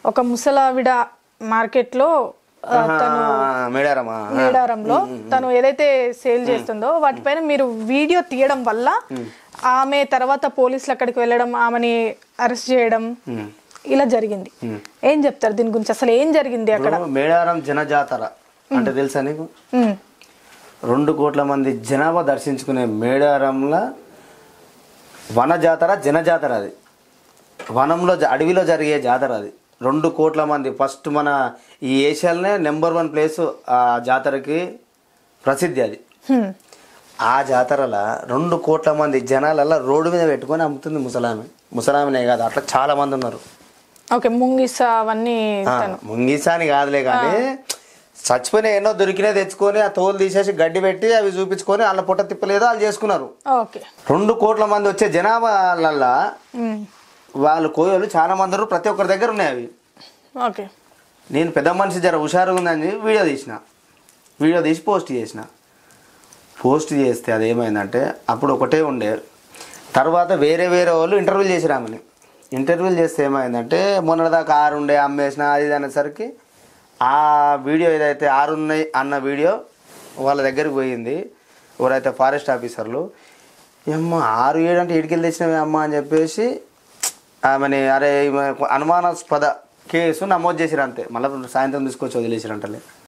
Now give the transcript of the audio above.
ఒక ముసలావిడ మార్కెట్లో తను మేడారంలో తను ఏదైతే సేల్ చేస్తుందో వాటిపైన మీరు వీడియో తీయడం వల్ల ఆమె తర్వాత పోలీసులు అక్కడికి వెళ్ళడం, ఆమెని అరెస్ట్ చేయడం ఇలా జరిగింది. ఏం చెప్తారు దీని గురించి? అసలు ఏం జరిగింది అక్కడ? మేడారం జనజాతర అంటే తెలుసా నీకు? 2 కోట్ల మంది జనాభా దర్శించుకునే మేడారంలో వన జాతర, జనజాతర. అది వనంలో అడవిలో జరిగే జాతర. అది 2 కోట్ల మంది. ఫస్ట్ మన ఈ ఏషియాలోనే నెంబర్ 1 ప్లేస్ ఆ జాతరకి ప్రసిద్ధి. అది ఆ జాతరలో 2 కోట్ల మంది జనాలల్లో రోడ్డు మీద పెట్టుకొని అమ్ముతుంది ముసలామెనే కాదు, అట్లా చాలా మంది ఉన్నారు. ఓకే, ముంగిసా అవన్నీ. ముంగిసా అని కాదులే కానీ చచ్చిపోయిన ఎన్నో దొరికినా తెచ్చుకొని ఆ తోలు తీసేసి గడ్డి పెట్టి అవి చూపించుకొని వాళ్ళ పుట్ట తిప్పలేదో వాళ్ళు చేసుకున్నారు. 2 కోట్ల మంది వచ్చే జనాభాలల్లా వాళ్ళు కోయలు చాలా మంది ఉన్నారు. ప్రతి ఒక్కరి దగ్గర ఉన్నాయి అవి. నేను పెద్ద మనిషి జర హుషారుగా ఉందని వీడియో తీసి పోస్ట్ చేస్తే అది ఏమైందంటే అప్పుడు ఒకటే ఉండే. తర్వాత వేరే వాళ్ళు ఇంటర్వ్యూలు చేసి రామని ఇంటర్వ్యూలు చేస్తే ఏమైందంటే మొన్నటిదాకా 6 ఉండే అమ్మేసిన అది అనేసరికి ఆ వీడియో ఏదైతే 6 ఉన్నాయి అన్న వీడియో వాళ్ళ దగ్గరికి పోయింది. ఎవరైతే ఫారెస్ట్ ఆఫీసర్లు, అమ్మ 6, 7 అంటే ఇడికెళ్ళి తెచ్చినవి అమ్మ అని చెప్పేసి ఆమెని అనుమానాస్పద కేసు నమోదు చేసిరు. అంతే, మళ్ళీ సాయంత్రం తీసుకొచ్చి వదిలేసిరంటలే.